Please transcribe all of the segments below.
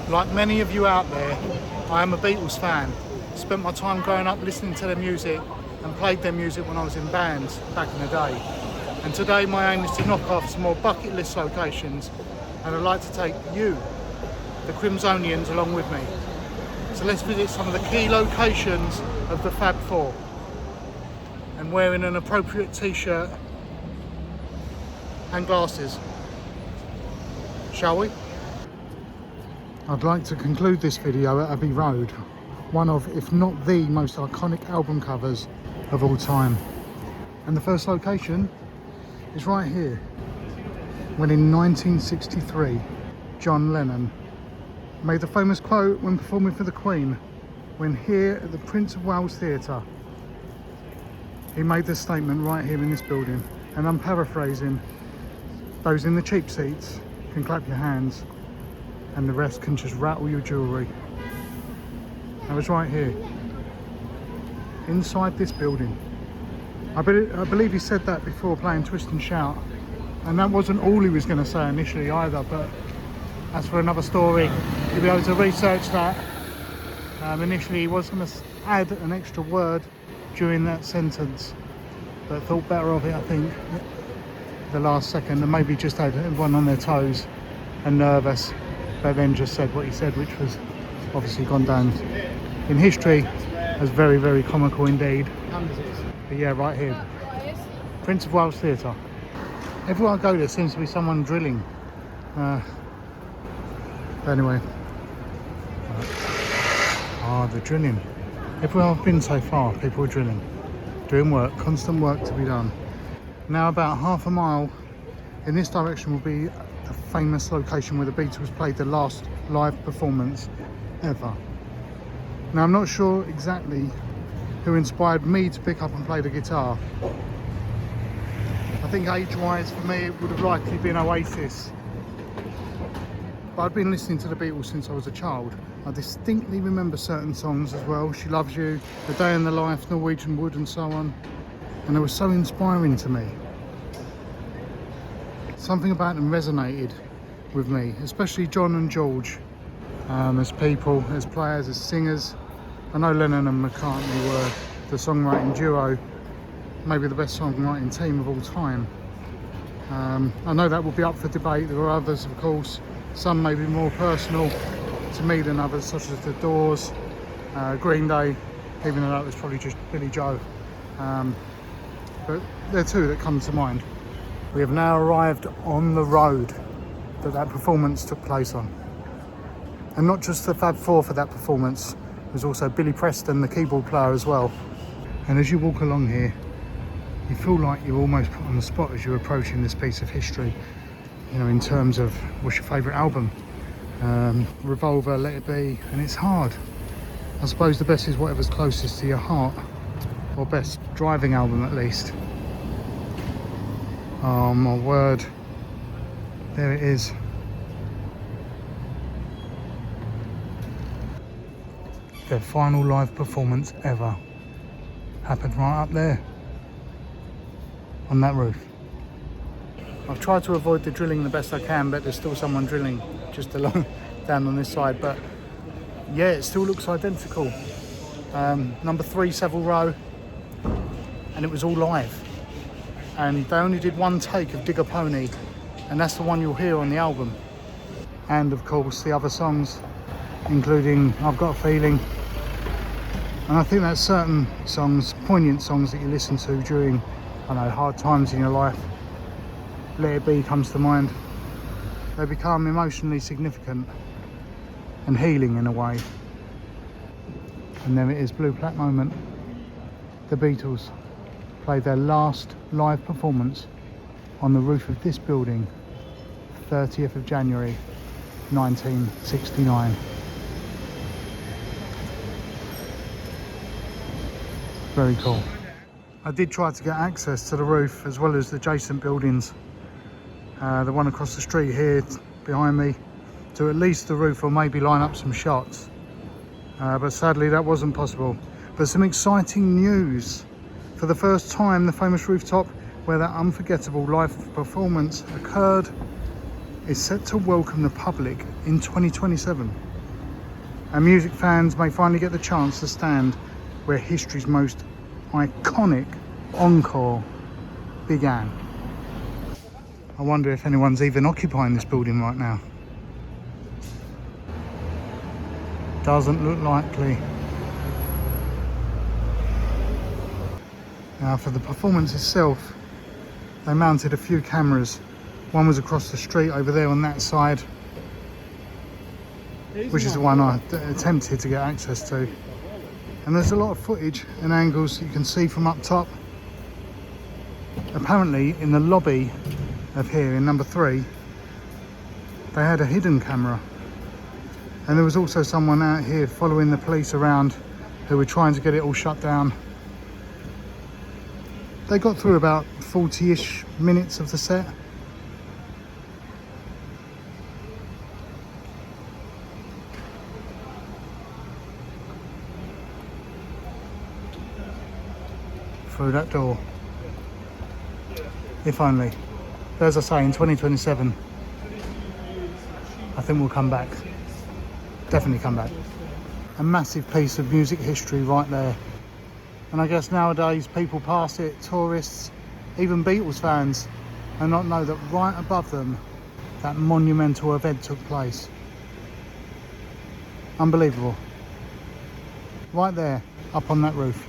Like many of you out there, I am a Beatles fan. Spent my time growing up listening to their music and played their music when I was in bands back in the day. And today my aim is to knock off some more bucket list locations, and I'd like to take you, the Crimsonians, along with me. So let's visit some of the key locations of the Fab Four, and wearing an appropriate t-shirt and glasses. Shall we? I'd like to conclude this video at Abbey Road, one of, if not the most iconic album covers of all time. And the first location is right here, when in 1963, John Lennon made the famous quote when performing for the Queen, when here at the Prince of Wales Theatre. He made this statement right here in this building, and I'm paraphrasing: those in the cheap seats can clap your hands and the rest can just rattle your jewellery. That was right here, inside this building. I believe he said that before playing Twist and Shout, and that wasn't all he was going to say initially either, but that's for another story. You'll be able to research that. Initially he was going to add an extra word during that sentence, but thought better of it, I think, the last second, and maybe just had everyone on their toes and nervous, but then just said what he said, which was obviously gone down in history as very, very comical indeed. But yeah, right here, Prince of Wales Theatre. Everywhere I go there seems to be someone drilling. Anyway, the drilling. Everywhere I've been so far, people are drilling, doing work, constant work to be done. Now about half a mile in this direction will be the famous location where the Beatles played their last live performance ever. Now I'm not sure exactly who inspired me to pick up and play the guitar. I think age-wise for me it would have likely been Oasis. But I've been listening to the Beatles since I was a child. I distinctly remember certain songs as well: She Loves You, A Day in the Life, Norwegian Wood, and so on. And they were so inspiring to me. Something about them resonated with me, especially John and George, as people, as players, as singers. I know Lennon and McCartney were the songwriting duo, maybe the best songwriting team of all time. I know that will be up for debate. There are others, of course, some may be more personal to me than others, such as The Doors, Green Day, even though that was probably just Billy Joe. But there are two that come to mind. We have now arrived on the road that performance took place on. And not just the Fab Four for that performance, there's also Billy Preston, the keyboard player, as well. And as you walk along here, you feel like you're almost put on the spot as you're approaching this piece of history, you know, in terms of what's your favourite album. Revolver, Let It Be, and it's hard. I suppose the best is whatever's closest to your heart, or best driving album at least. Oh my word, there it is. Their final live performance ever happened right up there on that roof. I've tried to avoid the drilling the best I can, but there's still someone drilling just along down on this side. But yeah, it still looks identical. Number 3, Savile Row, and it was all live. And they only did one take of Dig a Pony, and that's the one you'll hear on the album. And of course the other songs, including I've Got a Feeling. And I think that's certain songs, poignant songs that you listen to during, I know, hard times in your life. Let It Be comes to mind. They become emotionally significant and healing in a way. And there it is, blue plaque moment. The Beatles played their last live performance on the roof of this building, 30th of January 1969. Very cool. I did try to get access to the roof as well as the adjacent buildings. The one across the street here behind me, to at least the roof, or maybe line up some shots. But sadly that wasn't possible. But some exciting news. For the first time, the famous Rooftop, where that unforgettable live performance occurred, is set to welcome the public in 2027. and music fans may finally get the chance to stand where history's most iconic encore began. I wonder if anyone's even occupying this building right now. Doesn't look likely. Now for the performance itself, they mounted a few cameras. One was across the street over there on that side, which is the one I attempted to get access to. And there's a lot of footage and angles you can see from up top. Apparently in the lobby of here in number 3, they had a hidden camera. And there was also someone out here following the police around who were trying to get it all shut down. They got through about 40-ish minutes of the set. Through that door. If only. But as I say, in 2027, I think we'll come back. Definitely come back. A massive piece of music history right there. And I guess nowadays people pass it, tourists, even Beatles fans, and not know that right above them, that monumental event took place. Unbelievable. Right there, up on that roof.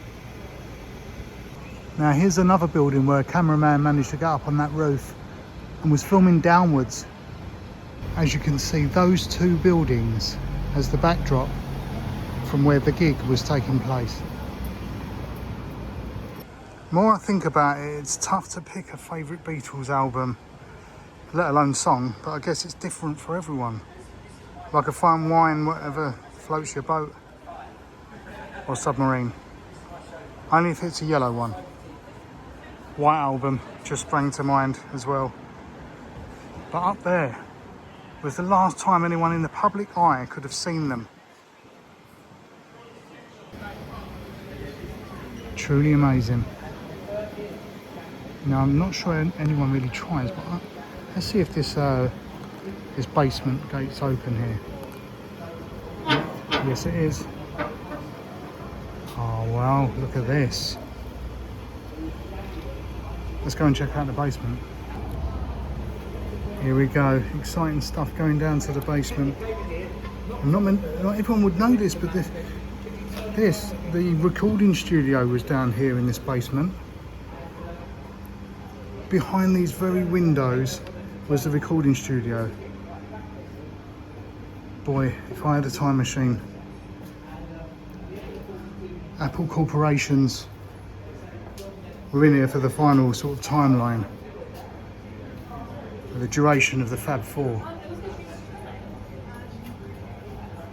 Now here's another building where a cameraman managed to get up on that roof and was filming downwards. As you can see, those two buildings as the backdrop from where the gig was taking place. The more I think about it, it's tough to pick a favourite Beatles album, let alone song, but I guess it's different for everyone. Like a fine wine, whatever floats your boat, or submarine. Only if it's a yellow one. White Album just sprang to mind as well. But up there was the last time anyone in the public eye could have seen them. Truly amazing. Now I'm not sure anyone really tries, but let's see if this basement gate's open here. Yes it is. Oh wow, look at this. Let's go and check out the basement. Here we go, exciting stuff going down to the basement. Not everyone would know this, but the recording studio was down here in this basement. Behind these very windows was the recording studio. Boy, if I had a time machine. Apple Corporations were in here for the final sort of timeline, for the duration of the Fab Four.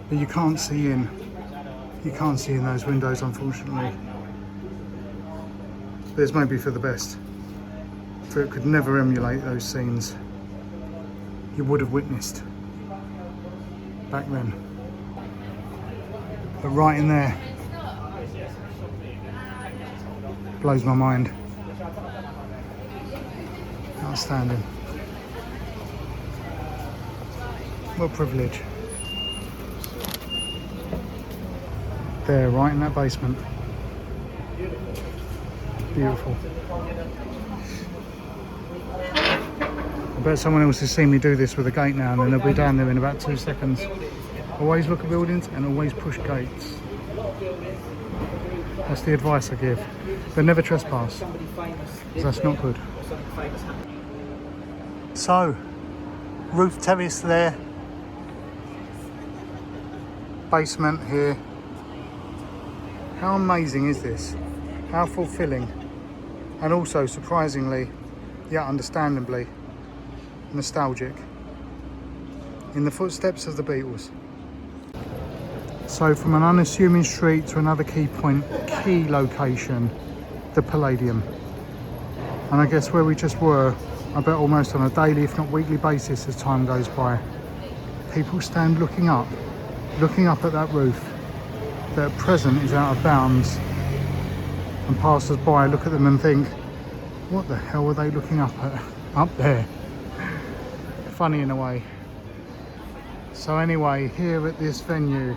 But you can't see in. You can't see in those windows, unfortunately. But it's maybe for the best, for it could never emulate those scenes you would have witnessed back then. But right in there, blows my mind. Outstanding. What privilege. There, right in that basement. Beautiful. I bet someone else has seen me do this with a gate now, and then they'll be down there in about 2 seconds. Always look at buildings and always push gates. That's the advice I give. But never trespass, because that's not good. So, roof terrace there. Basement here. How amazing is this? How fulfilling. And also, surprisingly, yet understandably, nostalgic. In the footsteps of the Beatles. So from an unassuming street to another key location, the Palladium. And I guess where we just were, I bet almost on a daily, if not weekly basis as time goes by, people stand looking up at that roof that at present is out of bounds, and passers-by look at them and think, what the hell are they looking up at up there? Funny in a way. So anyway, here at this venue,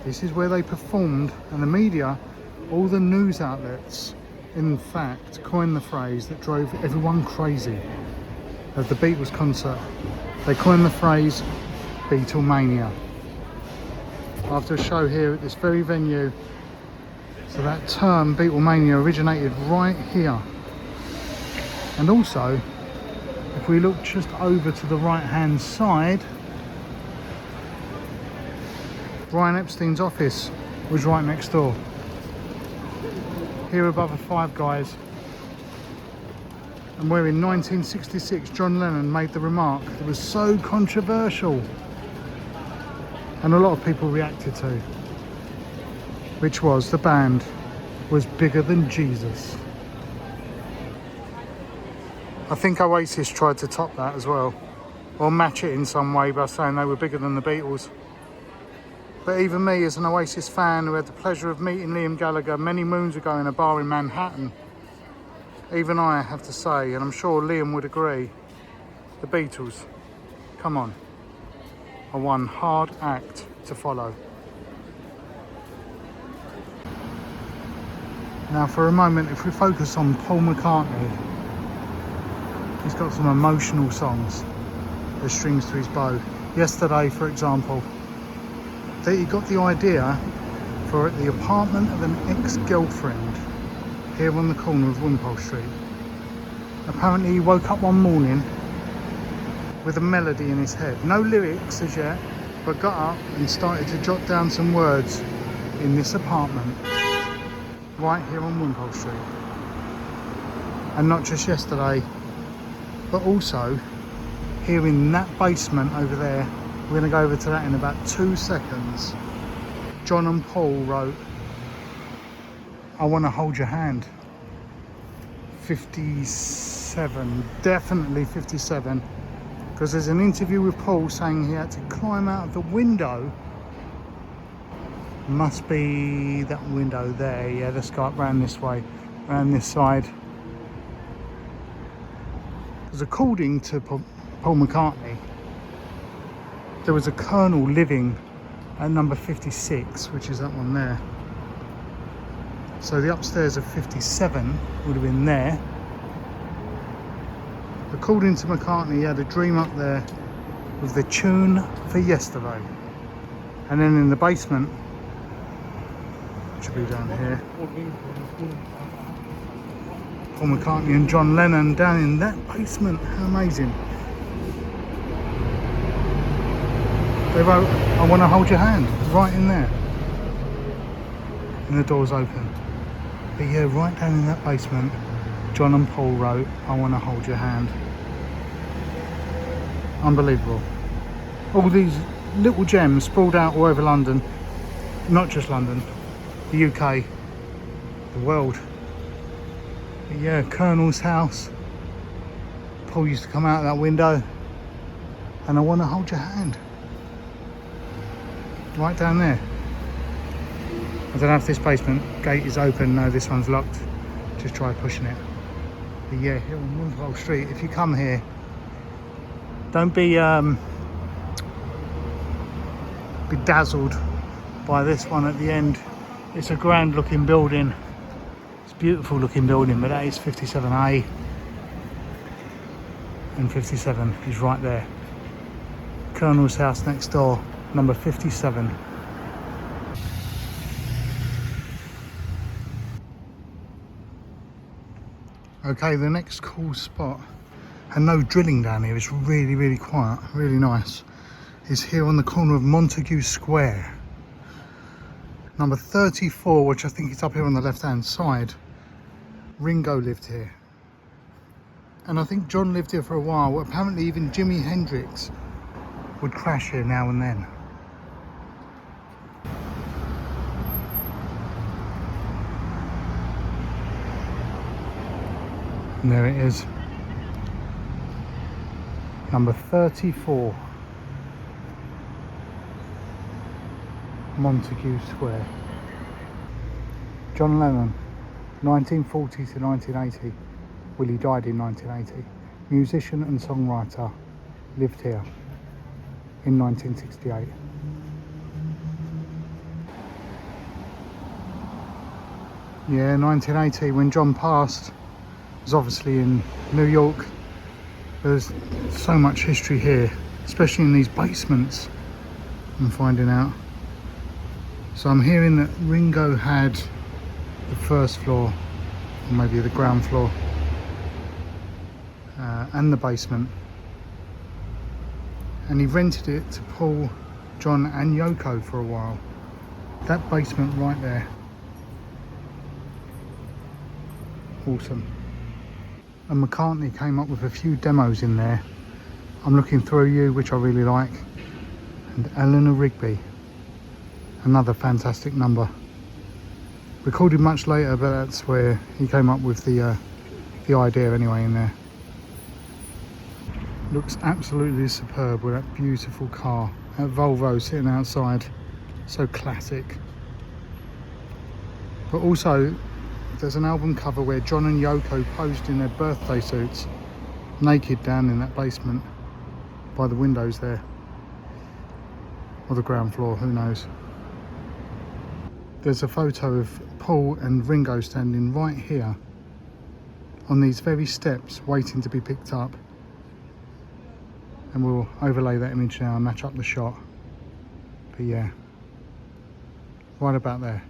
This is where they performed, and the media, all the news outlets, in fact, coined the phrase that drove everyone crazy at the Beatles concert. They coined the phrase Beatlemania after a show here at this very venue. So that term Beatlemania originated right here. And also, if we look just over to the right hand side, Brian Epstein's office was right next door. Here above are Five Guys. And where in 1966 John Lennon made the remark that was so controversial and a lot of people reacted to, which was the band was bigger than Jesus. I think Oasis tried to top that as well, or match it in some way by saying they were bigger than the Beatles. But even me, as an Oasis fan who had the pleasure of meeting Liam Gallagher many moons ago in a bar in Manhattan, even I have to say, and I'm sure Liam would agree, the Beatles, come on, are one hard act to follow. Now for a moment, if we focus on Paul McCartney, he's got some emotional songs as strings to his bow. Yesterday, for example, that he got the idea for at the apartment of an ex-girlfriend here on the corner of Wimpole Street. Apparently he woke up one morning with a melody in his head. No lyrics as yet, but got up and started to jot down some words in this apartment right here on Wimpole Street. And not just yesterday, but also here in that basement over there. We're going to go over to that in about 2 seconds. John and Paul wrote, I want to hold your hand. 57, definitely 57. Because there's an interview with Paul saying he had to climb out of the window. Must be that window there. Yeah, let's go up round this way, round this side. Because according to Paul McCartney, there was a colonel living at number 56, which is that one there. So the upstairs of 57 would have been there. According to McCartney, he had a dream up there with the tune for Yesterday. And then in the basement, which should be down here, Paul McCartney and John Lennon down in that basement. How amazing. They wrote, I want to hold your hand, right in there. And the door's open. But yeah, right down in that basement, John and Paul wrote, I want to hold your hand. Unbelievable. All these little gems sprawled out all over London. Not just London, the UK, the world. But yeah, Colonel's house. Paul used to come out that window. And I want to hold your hand. Right down there. I don't know if this basement gate is open. No, this one's locked. Just try pushing it. But yeah, here on Wimpole Street, if you come here, don't be bedazzled by this one at the end. It's a grand looking building. It's a beautiful looking building, but that is 57A. And 57 is right there. Colonel's house next door. Number 57. Okay, the next cool spot, and no drilling down here, it's really, really quiet, really nice, is here on the corner of Montagu Square. Number 34, which I think is up here on the left hand side. Ringo lived here. And I think John lived here for a while. Apparently even Jimi Hendrix would crash here now and then. And there it is. Number 34. Montagu Square. John Lennon, 1940 to 1980. Well, he died in 1980. Musician and songwriter, lived here in 1968. Yeah, 1980 when John passed. It was obviously in New York. There's so much history here, especially in these basements, I'm finding out. So I'm hearing that Ringo had the first floor, or maybe the ground floor, and the basement. And he rented it to Paul, John and Yoko for a while. That basement right there. Awesome. And McCartney came up with a few demos in there. I'm Looking Through You, which I really like, and Eleanor Rigby, another fantastic number. Recorded much later, but that's where he came up with the idea anyway in there. Looks absolutely superb with that beautiful car, that Volvo sitting outside, so classic. But also there's an album cover where John and Yoko posed in their birthday suits, naked down in that basement by the windows there. Or the ground floor, who knows. There's a photo of Paul and Ringo standing right here on these very steps waiting to be picked up. And we'll overlay that image now and match up the shot. But yeah, right about there.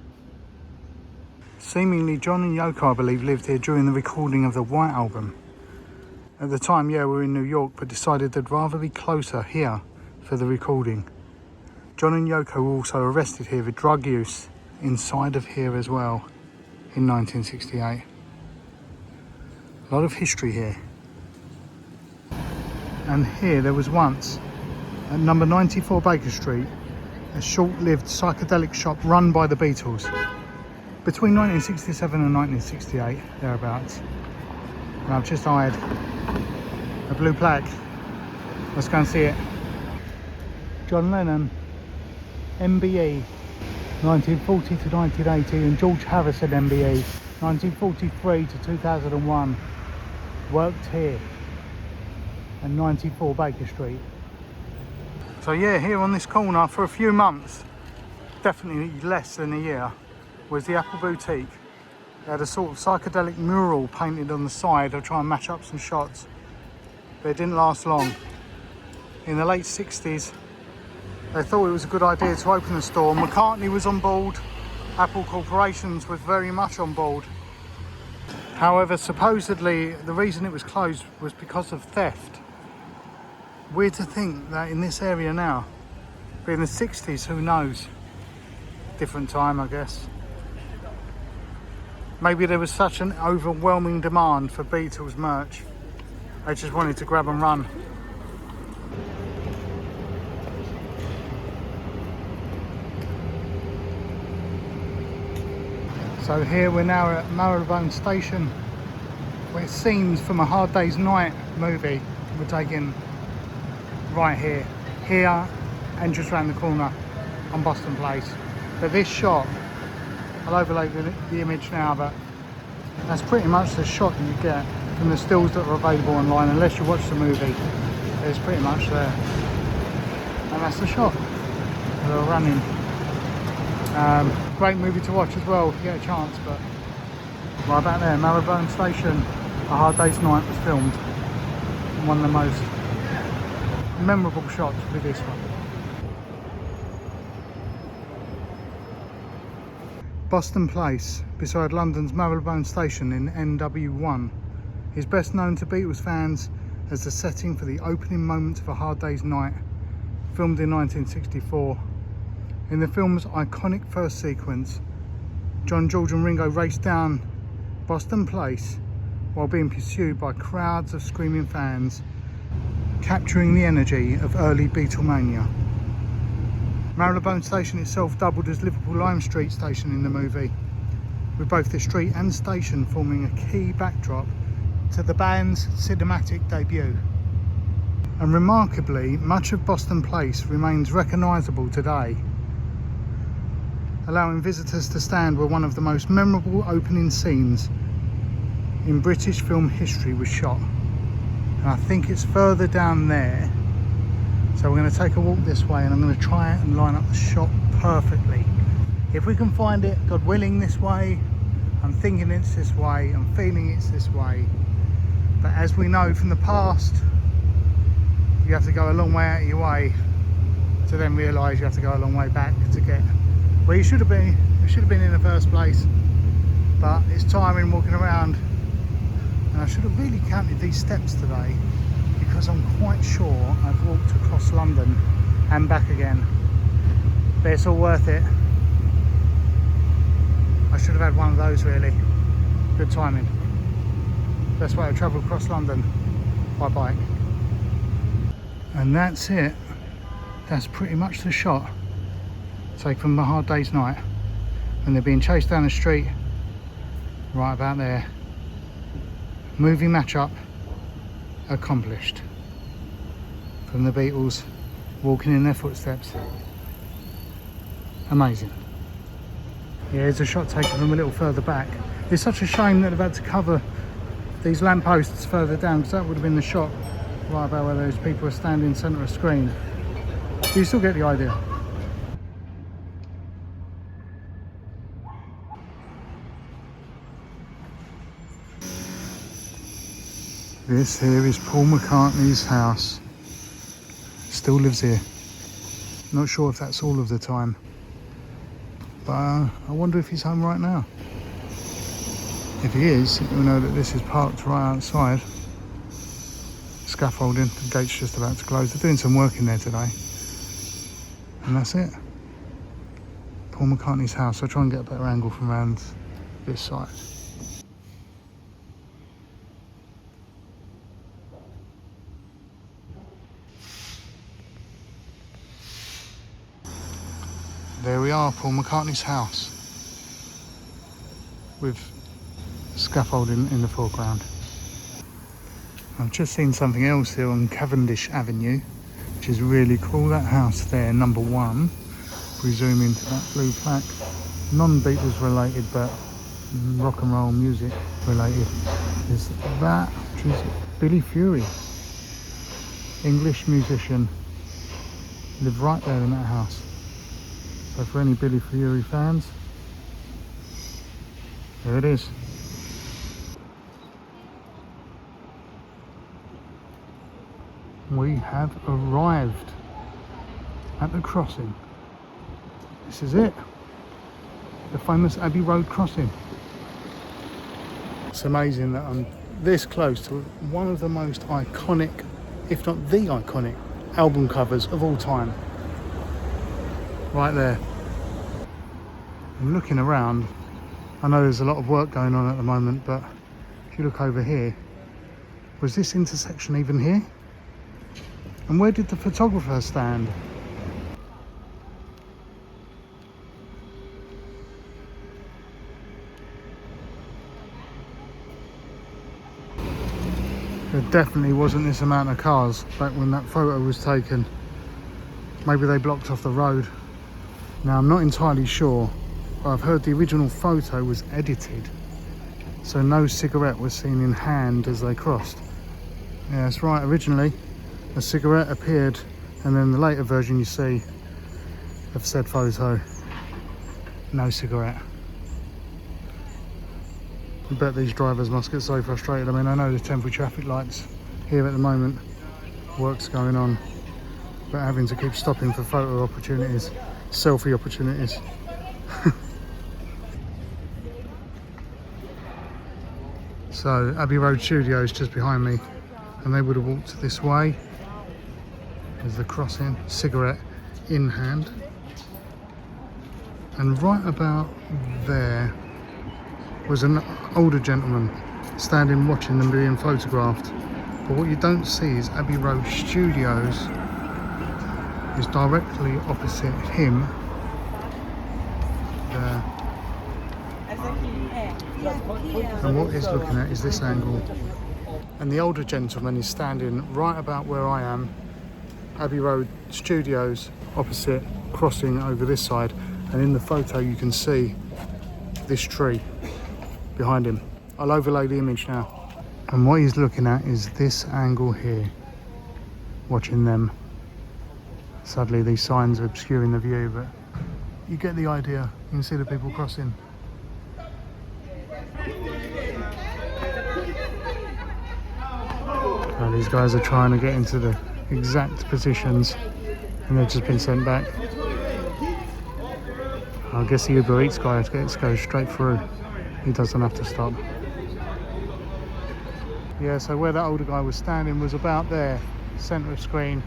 Seemingly John and Yoko, I believe, lived here during the recording of the White Album. At the time, yeah, we were in New York, but decided they'd rather be closer here for the recording. John and Yoko were also arrested here for drug use inside of here as well in 1968. A lot of history here. And here there was once, at number 94 Baker Street, a short-lived psychedelic shop run by the Beatles. Between 1967 and 1968, thereabouts. And I've just eyed a blue plaque. Let's go and see it. John Lennon, MBE, 1940 to 1980, and George Harrison, MBE, 1943 to 2001. Worked here at 94 Baker Street. So yeah, here on this corner for a few months, definitely less than a year, was the Apple Boutique. They had a sort of psychedelic mural painted on the side. I'll try and match up some shots, but it didn't last long. In the late 60s, they thought it was a good idea to open the store. McCartney was on board, Apple Corporations was very much on board. However, supposedly the reason it was closed was because of theft. Weird to think that in this area now, but in the 60s, who knows? Different time, I guess. Maybe there was such an overwhelming demand for Beatles merch, they just wanted to grab and run. So here we're now at Marylebone Station, where scenes from A Hard Day's Night movie were taken right here and just round the corner on Boston Place. But this shot, I'll overlay the image now, but that's pretty much the shot that you get from the stills that are available online, unless you watch the movie. It's pretty much there. And that's the shot. They're running. Great movie to watch as well if you get a chance, but right about there, Marylebone Station, A Hard Day's Night was filmed. One of the most memorable shots with this one. Boston Place, beside London's Marylebone Station in NW1, is best known to Beatles fans as the setting for the opening moments of A Hard Day's Night, filmed in 1964. In the film's iconic first sequence, John, George and Ringo race down Boston Place while being pursued by crowds of screaming fans, capturing the energy of early Beatlemania. Marylebone Station itself doubled as Liverpool Lime Street Station in the movie, with both the street and station forming a key backdrop to the band's cinematic debut. And remarkably, much of Boston Place remains recognisable today, allowing visitors to stand where one of the most memorable opening scenes in British film history was shot. And I think it's further down there. So we're going to take a walk this way and I'm going to try and line up the shot perfectly. If we can find it, God willing, this way, I'm thinking it's this way, I'm feeling it's this way. But as we know from the past, you have to go a long way out of your way to then realise you have to go a long way back to get where you should have been. You should have been in the first place. But it's tiring walking around, and I should have really counted these steps today, because I'm quite sure I've walked across London and back again. But it's all worth it. I should have had one of those really. Good timing. Best way to travel across London by bike. And that's it. That's pretty much the shot taken from A Hard Day's Night, when they're being chased down the street right about there. Movie matchup accomplished. From the Beatles walking in their footsteps. Amazing. Yeah, here's a shot taken from a little further back. It's such a shame that they've had to cover these lampposts further down, because that would have been the shot right about where those people are standing centre of screen. But you still get the idea. This here is Paul McCartney's house. Still lives here. Not sure if that's all of the time, but I wonder if he's home right now. If he is, you'll know that this is parked right outside. Scaffolding, the gate's just about to close. They're doing some work in there today. And that's it. Paul McCartney's house. I'll try and get a better angle from around this side. There we are, Paul McCartney's house, with scaffolding in the foreground. I've just seen something else here on Cavendish Avenue, which is really cool. That house there, number 1, if we zoom into that blue plaque, non-Beatles related but rock and roll music related, is that, which is Billy Fury, English musician, lived right there in that house. So for any Billy Fury fans, there it is. We have arrived at the crossing. This is it. The famous Abbey Road crossing. It's amazing that I'm this close to one of the most iconic, if not the iconic, album covers of all time. Right there. I'm looking around. I know there's a lot of work going on at the moment, but if you look over here, was this intersection even here? And where did the photographer stand? There definitely wasn't this amount of cars back when that photo was taken. Maybe they blocked off the road. Now, I'm not entirely sure, but I've heard the original photo was edited, so no cigarette was seen in hand as they crossed. Yeah, that's right, originally a cigarette appeared, and then the later version you see of said photo, no cigarette. I bet these drivers must get so frustrated. I mean, I know there's temporary traffic lights here at the moment, work's going on, but having to keep stopping for photo opportunities, selfie opportunities. So Abbey Road Studios just behind me, and they would have walked this way. There's the crossing, cigarette in hand, and right about there was an older gentleman standing watching them being photographed. But what you don't see is Abbey Road Studios is directly opposite him there. And what he's looking at is this angle. And the older gentleman is standing right about where I am, Abbey Road Studios opposite, crossing over this side. And in the photo you can see this tree behind him. I'll overlay the image now. And what he's looking at is this angle here, watching them. Sadly, these signs are obscuring the view, but you get the idea. You can see the people crossing. So these guys are trying to get into the exact positions and they've just been sent back. I guess the Uber Eats guy goes straight through. He doesn't have to stop. Yeah, so where that older guy was standing was about there, centre of screen,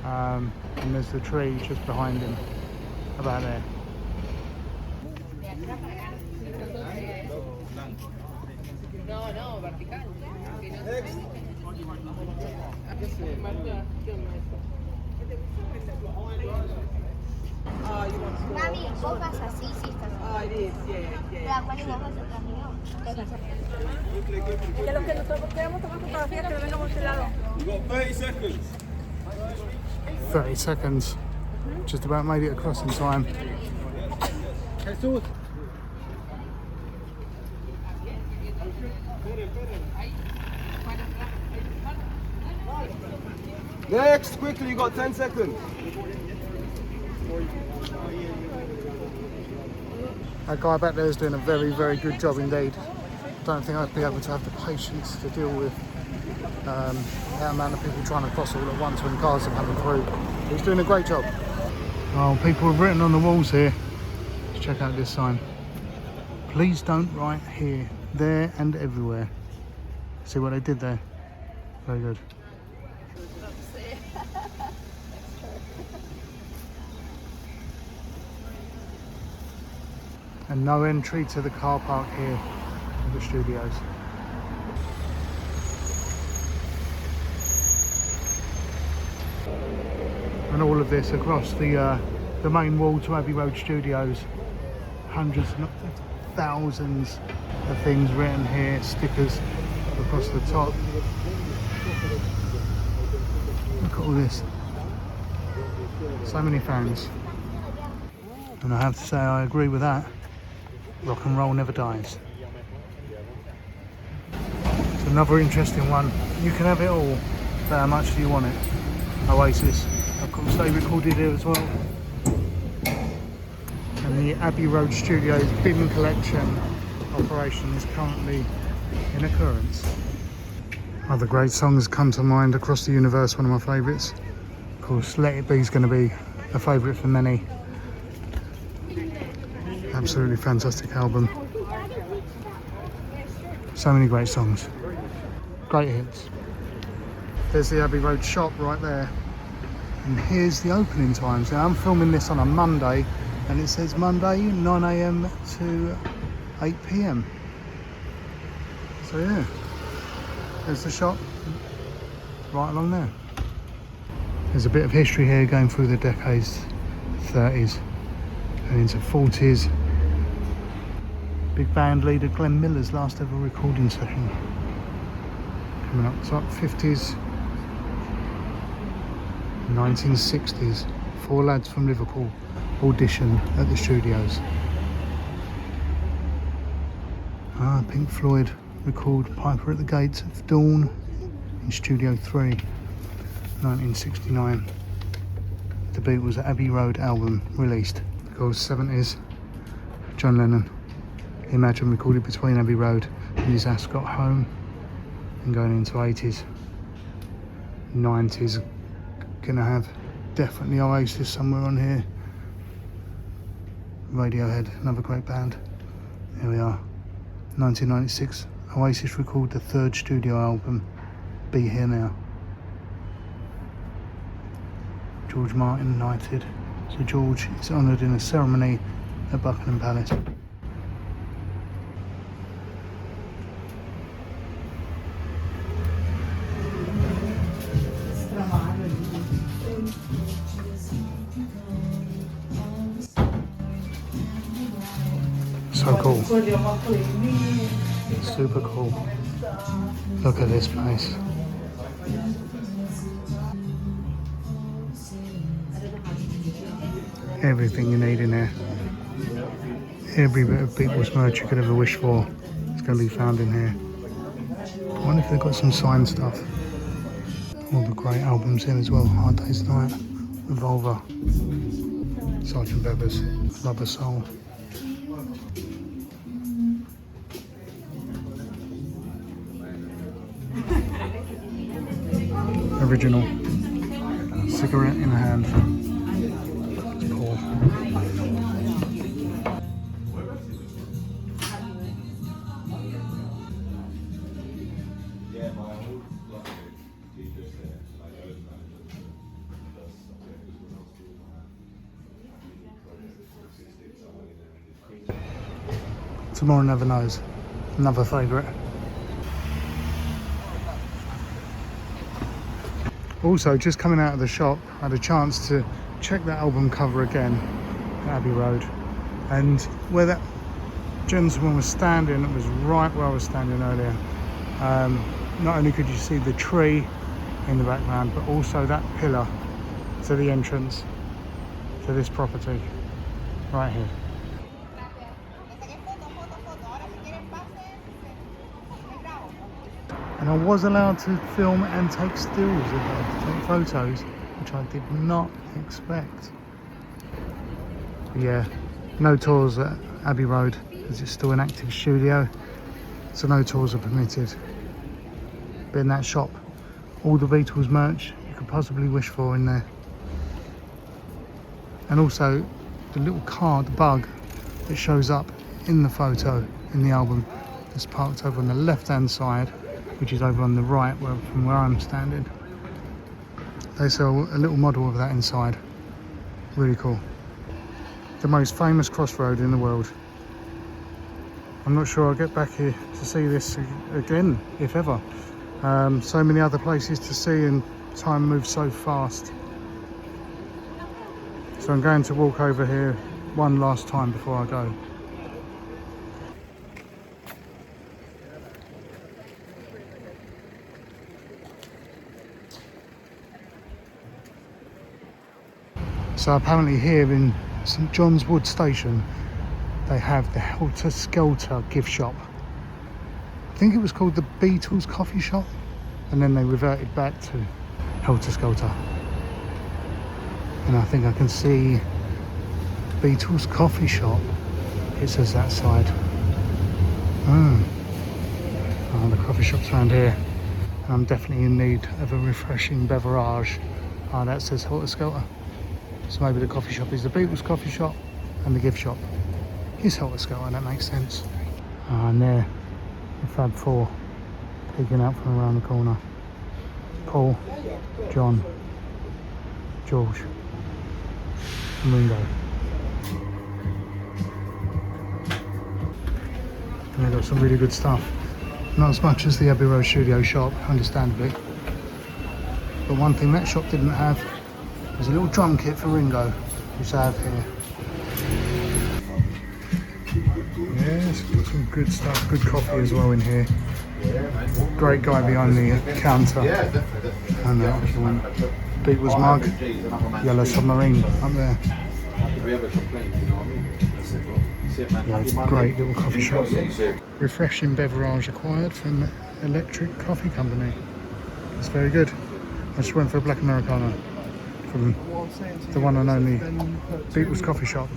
and there's the tree just behind him, about there. Mami, vos vas así, sí estás. Pero acuérdate, vos vas atrás mío. Que lo que nosotros queremos tomar fotografía, que vengamos de lado. 30 seconds. 30 seconds. Just about made it across in time. Next, quickly, you got 10 seconds. That guy back there is doing a very, very good job indeed. Don't think I'd be able to have the patience to deal with that amount of people trying to cross all at once when cars are coming through. He's doing a great job. Oh, people have written on the walls here. Let's check out this sign. Please don't write here, there and everywhere. See what they did there? Very good. And no entry to the car park here at the studios. And all of this across the main wall to Abbey Road Studios. Hundreds, not thousands of things written here, stickers across the top. Look at all this. So many fans. And I have to say I agree with that. Rock and roll never dies. It's another interesting one. You can have it all, but how much do you want it? Oasis. Of course they recorded it as well. And the Abbey Road Studios bin collection operation is currently in occurrence. Other great songs come to mind across the universe, one of my favourites. Of course, Let It Be is going to be a favourite for many. Absolutely fantastic album. So many great songs. Great hits. There's the Abbey Road shop right there. And here's the opening times. Now I'm filming this on a Monday and it says Monday 9 AM to 8 PM. So yeah, there's the shop right along there. There's a bit of history here going through the decades, 30s and into 40s. Big band leader Glenn Miller's last ever recording session. Coming up top, 50s, 1960s. 4 lads from Liverpool audition at the studios. Pink Floyd record Piper at the Gates of Dawn in Studio 3, 1969. The Beatles' Abbey Road album released. Of course, 70s, John Lennon. Imagine recorded between Abbey Road and his Ascot home, and going into 80s, 90s, gonna have definitely Oasis somewhere on here. Radiohead, another great band. Here we are, 1996. Oasis record the 3rd studio album, Be Here Now. George Martin knighted. So George is honoured in a ceremony at Buckingham Palace. So cool. Super cool. Look at this place. Everything you need in there. Every bit of Beatles merch you could ever wish for is going to be found in here. I wonder if they've got some signed stuff. All the great albums in as well. Hard Day's Night, Revolver, Sgt. Pepper's, Rubber Soul. original. Cigarette in hand. Paul. Tomorrow Never Knows. Another favourite. Also, just coming out of the shop, I had a chance to check that album cover again at Abbey Road, and where that gentleman was standing, it was right where I was standing earlier. Not only could you see the tree in the background, but also that pillar to the entrance to this property right here. And I was allowed to film and take stills of them, to take photos, which I did not expect. But yeah, no tours at Abbey Road, because it's still an active studio, so no tours are permitted. But in that shop, all the Beatles merch you could possibly wish for in there. And also the little car, the bug, that shows up in the photo, in the album, that's parked over on the left hand side, which is over on the right from where I'm standing. They sell a little model of that inside. Really cool. The most famous crossroad in the world. I'm not sure I'll get back here to see this again, if ever. So many other places to see and time moves so fast. So I'm going to walk over here one last time before I go. So apparently here in St John's Wood Station, they have the Helter Skelter gift shop. I think it was called the Beatles Coffee Shop, and then they reverted back to Helter Skelter. And I think I can see Beatles Coffee Shop. It says that side. Oh, the coffee shop's around here. And I'm definitely in need of a refreshing beverage. Oh, that says Helter Skelter. So maybe the coffee shop is the Beatles coffee shop and the gift shop is Helter Skelter, that makes sense. And there, the Fab Four peeking out from around the corner. Paul, John, George and Ringo. And they've got some really good stuff. Not as much as the Abbey Road studio shop, understandably. But one thing that shop didn't have was a little drum kit for Ringo, which I have here. Yes, got some good stuff, good coffee as well in here. Great guy behind the counter. And the Beatles mug, Yellow Submarine up there. Yeah, it's a great little coffee shop. Refreshing beverage acquired from Electric Coffee Company. It's very good. I just went for a black Americano from the one and only Beatles coffee shop.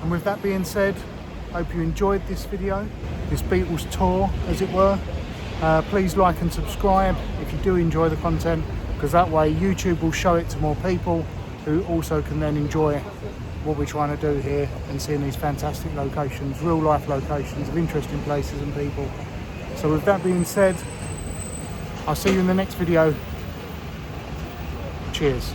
And with that being said, I hope you enjoyed this video, this Beatles tour as it were. Please like and subscribe if you do enjoy the content, because that way YouTube will show it to more people who also can then enjoy what we're trying to do here and seeing these fantastic locations, real life locations of interesting places and people. So with that being said, I'll see you in the next video. Cheers.